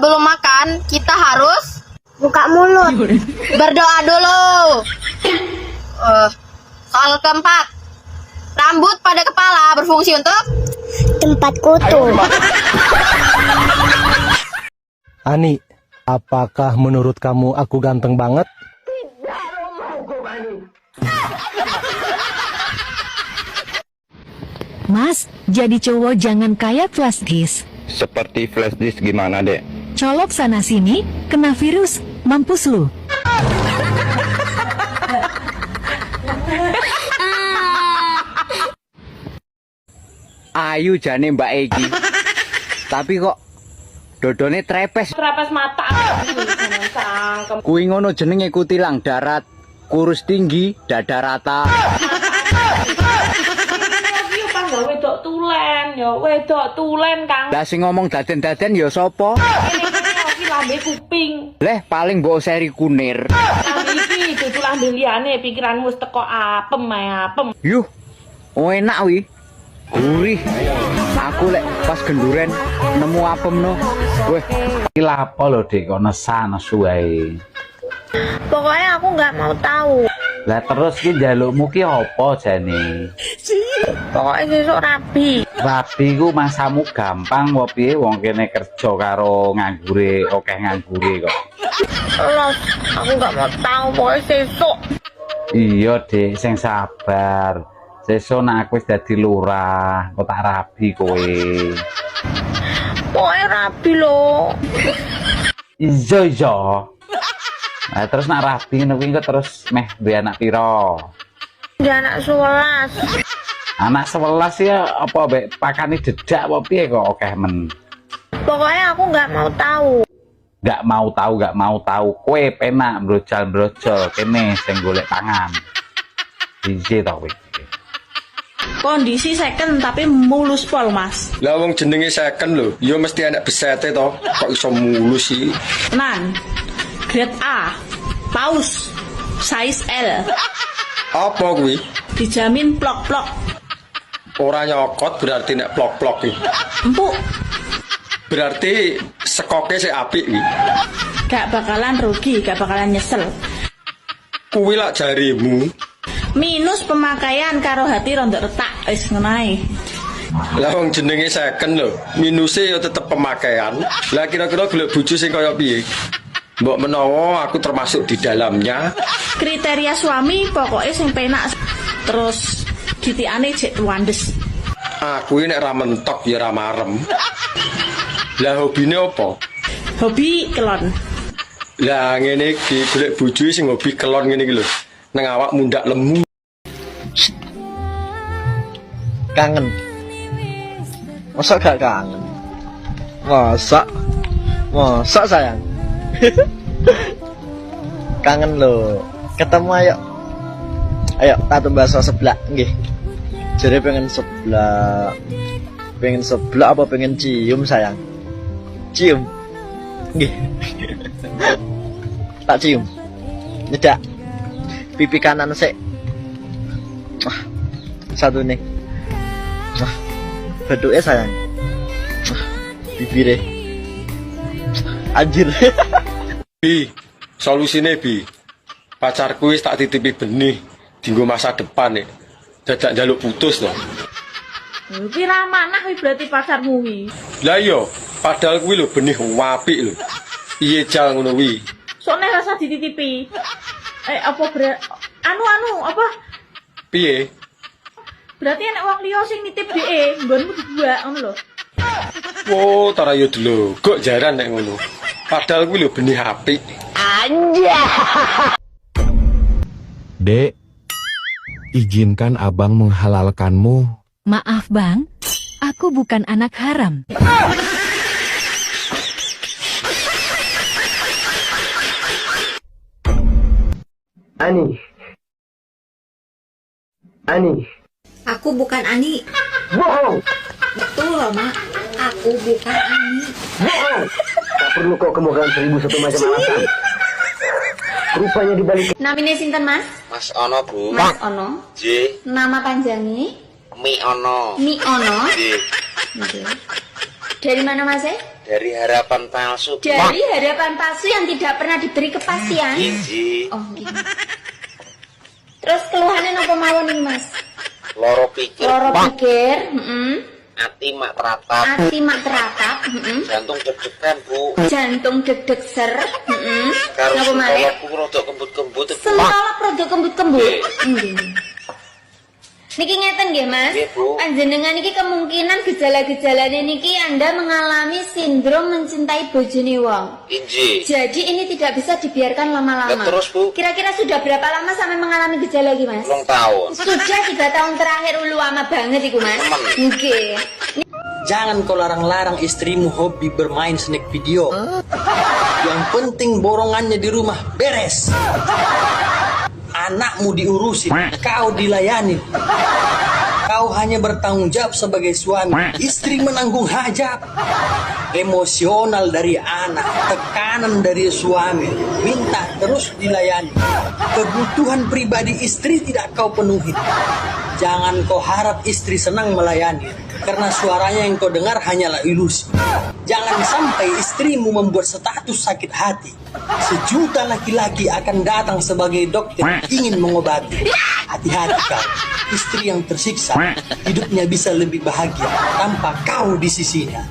Sebelum makan, kita harus buka mulut. berdoa dulu. Soal keempat, rambut pada kepala berfungsi untuk Tempat kutu. Ani, apakah menurut kamu aku ganteng banget? Mas, jadi cowok jangan kayak flash disk. Seperti flash disk gimana, Dek? Colok sana sini, kena virus, mampus lu. Ayu jane Mbak Egi. Tapi kok dodone trepes. Trepes mata. Cangkem. Kuwi ngono jenenge kutilang darat, kurus tinggi, dada rata. Wedok tulen, ya wedok tulen Kang. Lah sing ngomong daden-daden ya sapa? Iki lambe kuping. Leh paling mbok seri kunir. Lambe iki dudu lambe liyane pikiranmu wis teko apem ae apem. Yuh. Oh enak wi. Gurih. Aku lek pas genduren nemu apem no. Weh, Iki lapo lho Dik kok nesu ae. Pokoknya aku nggak mau tahu. Lah terus ki njalukmu ki apa jane? Pokoknya besok rabi. Rabi ku masamu gampang wae piye wong kene kerja karo nganggure akeh nganggure kok. Los, aku nggak mau tahu. Pokoknya besok. Iya Dik, sing sabar. Sesuk nek aku wis dadi lurah, kok tak rabi kowe. Pokoknya rabi loh. Iya. Nah, terus nak rabi ngono kuwi terus meh duwe anak pira? Dia anak 11. Anak 11 ya apa mbek pakane dedak apa piye kok akeh men. Pokoknya aku nggak mau tahu. Gak mau tahu. Kowe penak brojol kene sing golek pangan. Ije to kowe. Kondisi second tapi mulus pol, Mas. Lah wong jenenge second lho, ya mesti anak besete to. Kok iso mulus sih? Nan. Grade A. Paus. Size L. Apa kuwi? Dijamin plok-plok. Ora nyokot berarti nek plok-plok iki. Empuk. Berarti sekoke sik apik iki. Gak bakalan rugi, gak bakalan nyesel. Kuwi lak jarimu. Minus pemakaian karo hati rontok retak. Wis ngono ae. Lah wong jenenge second lho, minuse ya tetep pemakaian. Lah kira-kira golek bojo sing kaya piye? Mbok menawa aku termasuk di dalamnya. Kriteria suami pokoknya sing penak. Terus ditikane jek tuandes. Aku ini nek ra mentok ya ra marem. Lah hobine apa? Hobi kelon. Lah ngene iki golek bojo sing hobi kelon ngene iki lho. Nang awak mundak lemu. Kangen. Masa gak kangen? Masa sayang. Kangen lo. Ketemu ayo tak bahasa sebelah nggih. Jadi pengen sebelah apa pengen cium sayang? Cium. Nggih. Tak cium. Nyedak. Pipi kanan sik. Satu nih. Beduke sayang. Bibire. Anjir. Bi, solusine Bi. Pacarku wis tak titipi benih dienggo masa depan nek. Dadak njaluk putus to. Kuwi ra manah kuwi berarti pacarmu kuwi. Lah iya, padahal kuwi lho benih apik lho. Piye jal ngono kuwi? Sok nek rasa dititipi. Apa anu apa? Piye? Berarti enek wong liya sing nitip dheke, nggonmu dibuak ngono lho. Oh, tara yo dulu. Kok jaran nek ngono. Padahal kuwi lho benih apik. Dek, izinkan abang menghalalkanmu. Maaf bang, aku bukan anak haram. Ani. Aku bukan Ani. Bohong. Betul loh, Mak. Aku bukan Ani. Bohong. Tak perlu kau kemukakan 1001 macam alasan. Rupanya dibalik. Namanya sinten, Mas? Mas Ono, Bu. Mas Ono. J. Nama panjangnya? Mi Ono. Mi Ono. J. Oke. Dari mana, Mas? Dari harapan palsu. Dari harapan palsu yang tidak pernah diberi kepastian. Iji. Oh, gitu. Terus keluhannya apa mawon nih, Mas? Loro pikir. Loro pikir, Ati mak teratap. hati mak teratap, Jantung deg-degan, Bu. jantung deg-deg ser, Karo Napa malih? psikologku rodok kembut-kembut. Sentolak produk kembut-kembut. Niki ngeten nggih, Mas. Nggih, Bu. Panjenengan niki kemungkinan gejala-gejalanya niki Anda mengalami sindrom mencintai bojone wong. Inji. Jadi ini tidak bisa dibiarkan lama-lama. Lah, terus, Bu? Kira-kira sudah berapa lama sampai mengalami gejala iki, Mas? 2 tahun. Sudah 3 tahun terakhir ulu lama banget iku, Mas. Nggih. Jangan kau larang-larang istrimu hobi bermain snack video. Yang penting borongannya di rumah beres. Anakmu diurusin, kau dilayani. Kau hanya bertanggung jawab sebagai suami. Istri menanggung hajat. Emosional dari anak, tekanan dari suami, minta terus dilayani. Kebutuhan pribadi istri tidak kau penuhi. Jangan kau harap istri senang melayani, karena suaranya yang kau dengar hanyalah ilusi. Jangan sampai istrimu membuat status sakit hati. Sejuta laki-laki akan datang sebagai dokter ingin mengobati. Hati-hati kau, istri yang tersiksa, hidupnya bisa lebih bahagia tanpa kau di sisinya.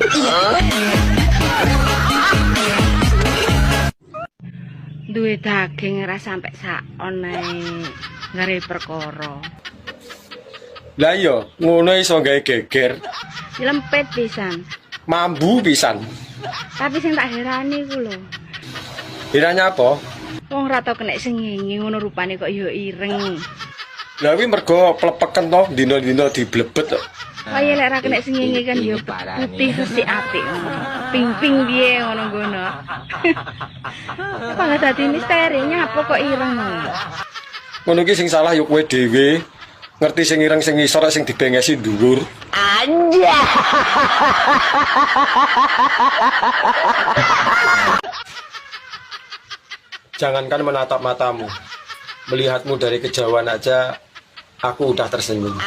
Duwe daging ora sampe sakon ae ngare perkara. Lah iya, ngono iso gawe geger. Lempet pisan. Mambu pisan. Tapi sing tak herani ku lho. Kiranya apa? Wong ora tau kena sengenge ngono rupane kok ya ireng. Lah kuwi mergo plepeken to, dina-dina diblebet kok. Kaya lek ora kena sengenge kan ya putih resik apik ngono. Ping-ping piye ngono ngono. Malah dadi misteri nyapa kok ireng ngono. Ngono ki sing salah yo kowe dhewe. Ngerti sing ireng sing ngisor sing dibengesi dhuwur. Jangankan menatap matamu, melihatmu dari kejauhan aja, aku udah tersenyum.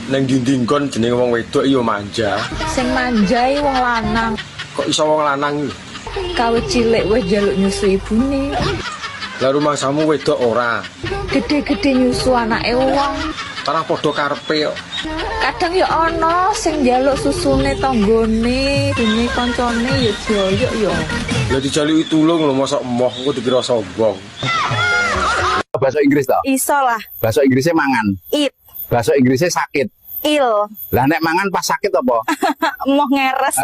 Neng dinding kon jenenge wong wedok iya manja. Sing manjai wong lanang. Kok iso wong lanang iki? Kawit cilik wis njaluk nyusu ibune. Lah rumangsamu wedok ora. Gede-gede nyusu anake wong. Tarah padha karepe kok. Kadang ya ana sing njaluk susune tanggane, dene kancane ya joyok ya. Lah dijaluki tulung lho mosok emoh engko dikira sombong. Bahasa Inggris toh? Iso lah. Bahasa Inggrisnya mangan. It. Bahasa Inggrisnya sakit. Il. Lah nek mangan pas sakit apa? Emoh ngeres.